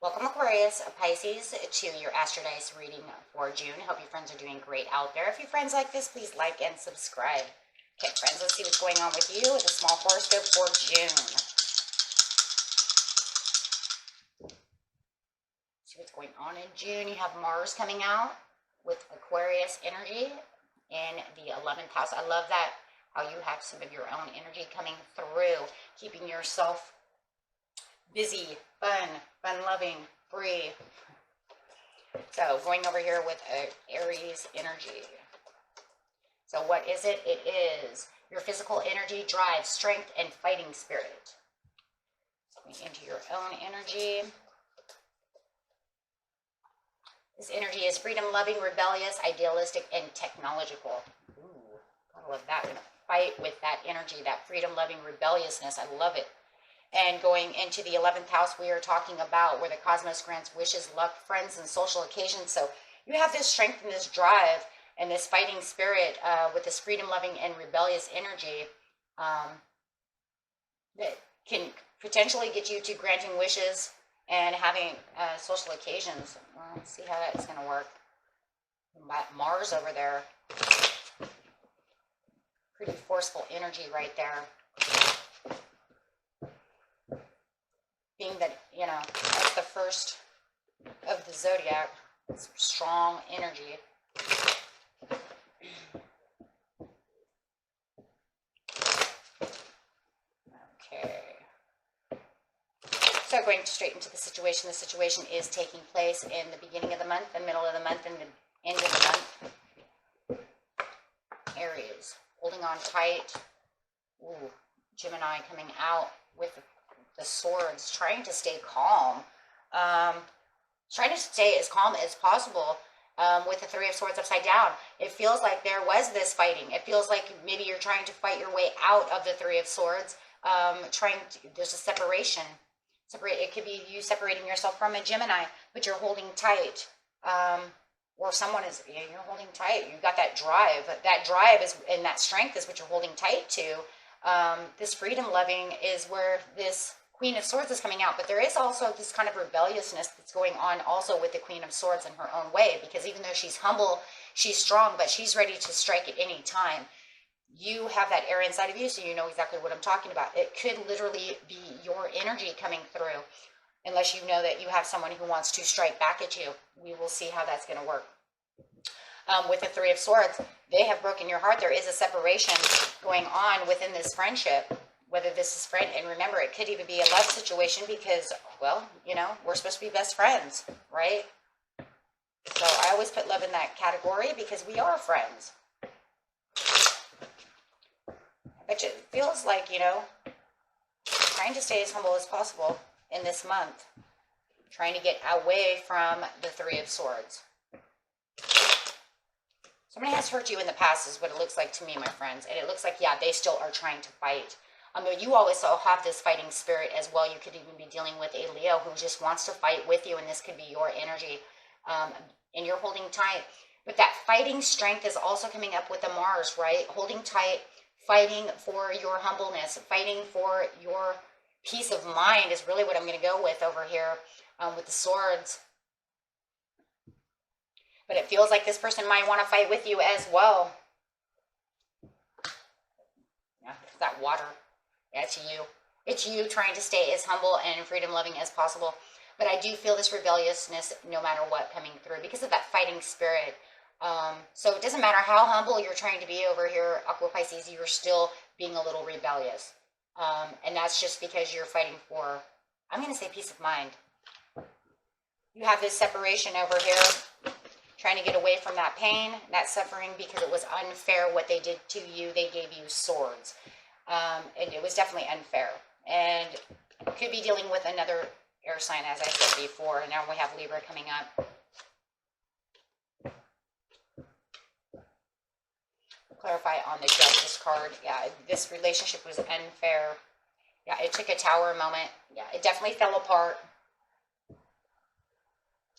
Welcome Aquarius, Pisces, to your Astrodice reading for June. Hope you friends are doing great out there. If you friends like this, please like and subscribe. Okay, friends, let's see what's going on with you with a small horoscope for June. See what's going on in June. You have Mars coming out with Aquarius energy in the 11th house. I love that, how you have some of your own energy coming through, keeping yourself busy, fun-loving, free. So going over here with Aries energy. So what is it? It is your physical energy, drive, strength, and fighting spirit. Going into your own energy. This energy is freedom-loving, rebellious, idealistic, and technological. Ooh, I love that. We're going to fight with that energy, that freedom-loving rebelliousness. I love it. And going into the 11th house, we are talking about where the cosmos grants wishes, luck, friends, and social occasions. So you have this strength and this drive and this fighting spirit with this freedom-loving and rebellious energy that can potentially get you to granting wishes and having social occasions. Well, let's see how that's going to work. Mars over there. Pretty forceful energy right there. Being that, you know, that's the first of the zodiac. It's strong energy. Okay. So going straight into the situation is taking place in the beginning of the month, the middle of the month, and the end of the month. Aries, holding on tight. Ooh, Gemini coming out with the swords, trying to stay calm. Trying to stay as calm as possible with the Three of Swords upside down. It feels like there was this fighting. It feels like maybe you're trying to fight your way out of the Three of Swords. There's a separation. It could be you separating yourself from a Gemini, but you're holding tight. Or someone is, you're holding tight. You've got that drive. That drive is, and that strength is what you're holding tight to. This freedom loving is where this Queen of Swords is coming out, but there is also this kind of rebelliousness that's going on also with the Queen of Swords in her own way, because even though she's humble, she's strong, but she's ready to strike at any time. You have that air inside of you, so you know exactly what I'm talking about. It could literally be your energy coming through, unless you know that you have someone who wants to strike back at you. We will see how that's going to work. With the Three of Swords, they have broken your heart. There is a separation going on within this friendship, whether this is friend, and remember, it could even be a love situation because, well, you know, we're supposed to be best friends, right? So I always put love in that category because we are friends. But it feels like, you know, trying to stay as humble as possible in this month, trying to get away from the Three of Swords. Somebody has hurt you in the past is what it looks like to me, my friends. And it looks like, yeah, they still are trying to fight. You also have this fighting spirit as well. You could even be dealing with a Leo who just wants to fight with you, and this could be your energy. And you're holding tight. But that fighting strength is also coming up with the Mars, right? Holding tight, fighting for your humbleness, fighting for your peace of mind is really what I'm going to go with over here with the swords. But it feels like this person might want to fight with you as well. Yeah, that water. Yeah, it's you. It's you trying to stay as humble and freedom-loving as possible. But I do feel this rebelliousness no matter what coming through because of that fighting spirit. So it doesn't matter how humble you're trying to be over here, Aqua Pisces, you're still being a little rebellious. And that's just because you're fighting for, I'm going to say, peace of mind. You have this separation over here, trying to get away from that pain, that suffering, because it was unfair what they did to you. They gave you swords. And it was definitely unfair. And could be dealing with another air sign, as I said before. And now we have Libra coming up. Clarify on the Justice card. Yeah, this relationship was unfair. Yeah, it took a Tower moment. Yeah, it definitely fell apart.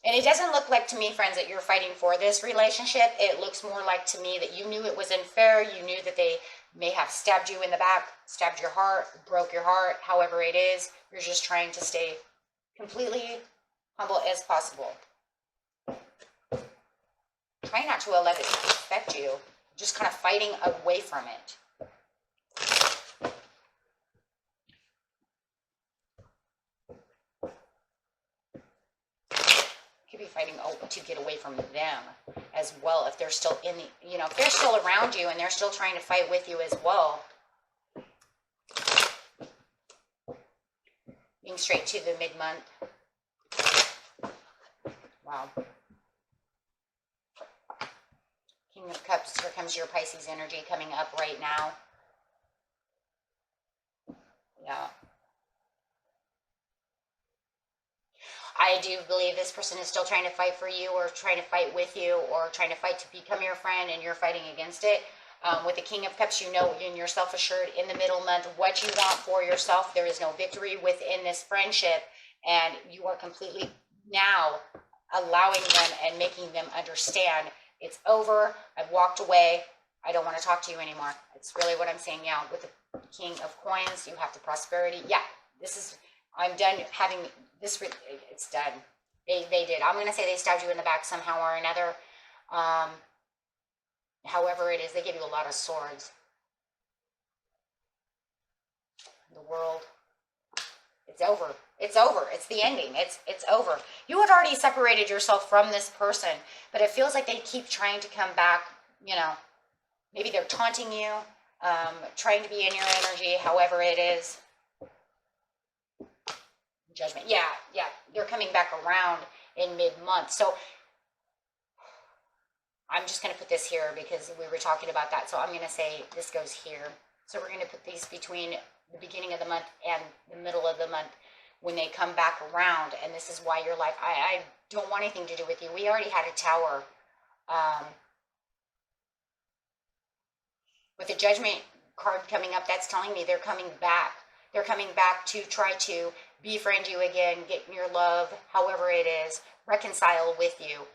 And it doesn't look like to me, friends, that you're fighting for this relationship. It looks more like to me that you knew it was unfair. You knew that they may have stabbed you in the back, stabbed your heart, broke your heart, however it is. You're just trying to stay completely Humble as possible. Try not to let it affect you. Just kind of fighting away from it. Could be fighting to get away from them as well. If they're still in the, you know, if they're still around you and they're still trying to fight with you as well. Being straight to the mid-month. Wow. King of Cups, here comes your Pisces energy coming up right now. Yeah. I do believe this person is still trying to fight for you, or trying to fight with you, or trying to fight to become your friend, and you're fighting against it. With the King of Cups, you know, you're self-assured in the middle month what you want for yourself. There is no victory within this friendship, and you are completely now allowing them and making them understand it's over. I've walked away. I don't want to talk to you anymore. It's really what I'm saying. Yeah, with the King of Coins, you have the prosperity. Yeah, this is, I'm done having this. It's done. They did. I'm going to say they stabbed you in the back somehow or another. However it is, they give you a lot of swords. The World. It's over. It's over. It's the ending. It's over. You had already separated yourself from this person, but it feels like they keep trying to come back. You know, maybe they're taunting you, trying to be in your energy, however it is. Judgment. Yeah, yeah. They're coming back around in mid-month. So I'm just going to put this here because we were talking about that. So I'm going to say this goes here. So we're going to put these between the beginning of the month and the middle of the month when they come back around. And this is why your life, I don't want anything to do with you. We already had a Tower. With the Judgment card coming up, that's telling me they're coming back. They're coming back to try to befriend you again, get your love, however it is, reconcile with you.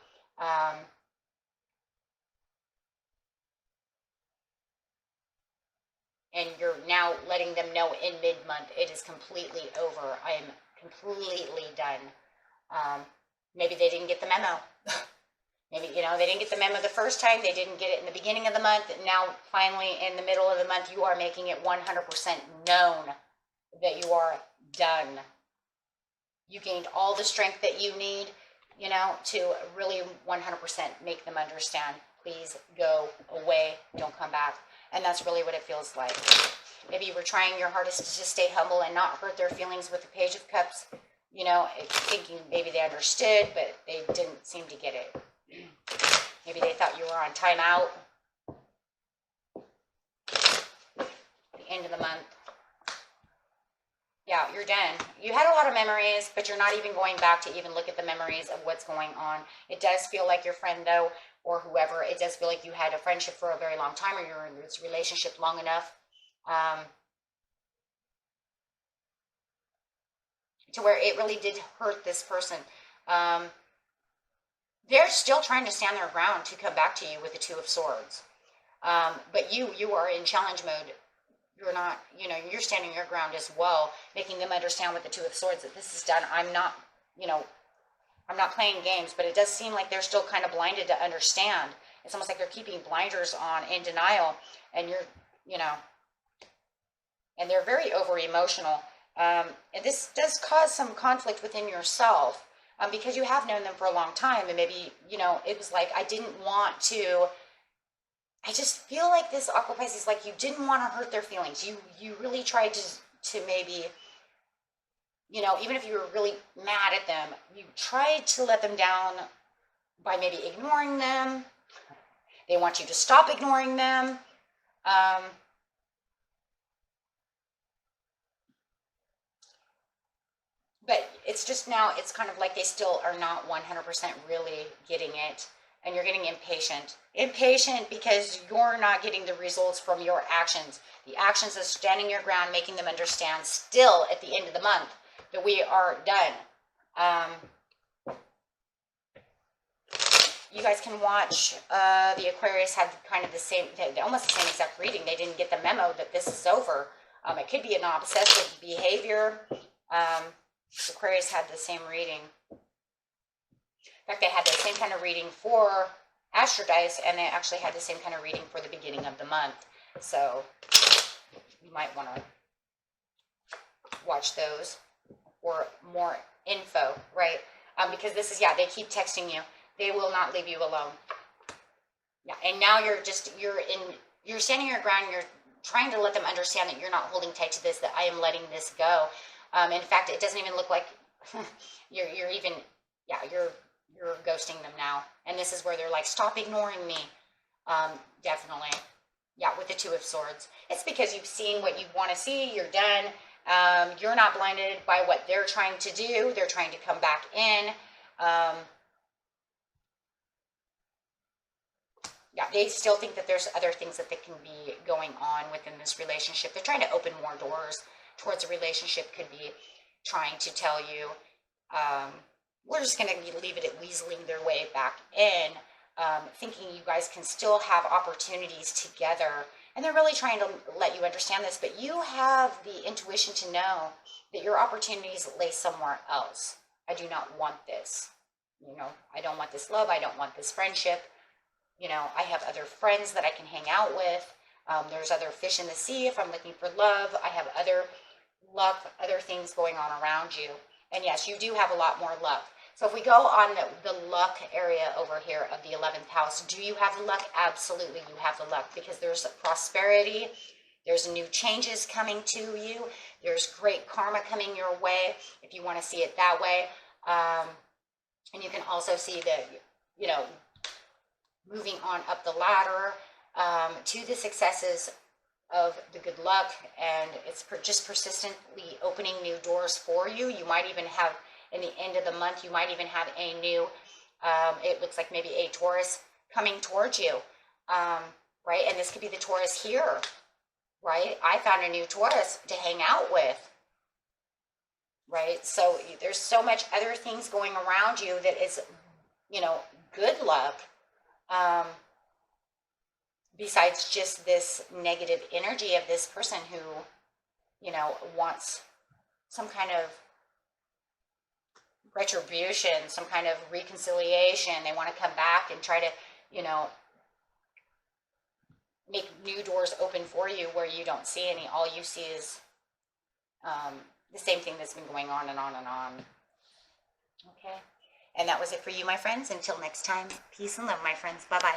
And you're now letting them know in mid-month it is completely over. I am completely done. Maybe they didn't get the memo. Maybe, you know, they didn't get the memo the first time. They didn't get it in the beginning of the month. Now, finally, in the middle of the month, you are making it 100% known that you are done. You gained all the strength that you need, you know, to really 100% make them understand. Please go away. Don't come back. And that's really what it feels like. Maybe you were trying your hardest to just stay humble and not hurt their feelings with the Page of Cups, you know, thinking maybe they understood, but they didn't seem to get it. Maybe they thought you were on timeout. The end of the month. Yeah, you're done. You had a lot of memories, but you're not even going back to even look at the memories of what's going on. It does feel like your friend, though, or whoever, it does feel like you had a friendship for a very long time, or you're in this relationship long enough to where it really did hurt this person. They're still trying to stand their ground to come back to you with the Two of Swords. But you are in challenge mode. You're not, you know, you're standing your ground as well, making them understand with the Two of Swords that this is done. I'm not, you know, I'm not playing games, but it does seem like they're still kind of blinded to understand. It's almost like they're keeping blinders on, in denial, and you're, you know, and they're very over-emotional. And this does cause some conflict within yourself, because you have known them for a long time, and maybe, you know, it was like, I didn't want to, I just feel like this Aqua Pisces, like you didn't want to hurt their feelings. You really tried to maybe, you know, even if you were really mad at them, you tried to let them down by maybe ignoring them. They want you to stop ignoring them. But it's just now, it's kind of like they still are not 100% really getting it. And you're getting impatient. Impatient because you're not getting the results from your actions. The actions of standing your ground, making them understand still at the end of the month that we are done. You guys can watch, the Aquarius had kind of the same, almost the same exact reading. They didn't get the memo that this is over. It could be an obsessive behavior. Aquarius had the same reading. In fact, they had the same kind of reading for Astrodice, and they actually had the same kind of reading for the beginning of the month. So you might want to watch those for more info, right? Because this is, yeah, they keep texting you. They will not leave you alone. Yeah, and now you're standing your ground. You're trying to let them understand that you're not holding tight to this, that I am letting this go. In fact, it doesn't even look like you're ghosting them now. And this is where they're like, stop ignoring me. Definitely. Yeah, with the Two of Swords. It's because you've seen what you want to see. You're done. You're not blinded by what they're trying to do. They're trying to come back in. Yeah, they still think that there's other things that they can be going on within this relationship. They're trying to open more doors towards a relationship. Could be trying to tell you, we're just going to leave it at weaseling their way back in, thinking you guys can still have opportunities together. And they're really trying to let you understand this, but you have the intuition to know that your opportunities lay somewhere else. I do not want this. You know, I don't want this love. I don't want this friendship. You know, I have other friends that I can hang out with. There's other fish in the sea if I'm looking for love. I have other luck, other things going on around you. And yes, you do have a lot more luck. So if we go on the luck area over here of the 11th house, do you have the luck? Absolutely, you have the luck, because there's prosperity. There's new changes coming to you. There's great karma coming your way, if you want to see it that way. And you can also see that, you know, moving on up the ladder to the successes of the good luck, and it's just persistently opening new doors for you. You might even have, in the end of the month, you might even have a new, it looks like maybe a Taurus coming towards you, right? And this could be the Taurus here, right? I found a new Taurus to hang out with, right? So there's so much other things going around you that is, you know, good luck. Besides just this negative energy of this person who, you know, wants some kind of retribution, some kind of reconciliation. They want to come back and try to, you know, make new doors open for you where you don't see any. All you see is the same thing that's been going on and on and on. Okay. And that was it for you, my friends. Until next time, peace and love, my friends. Bye-bye.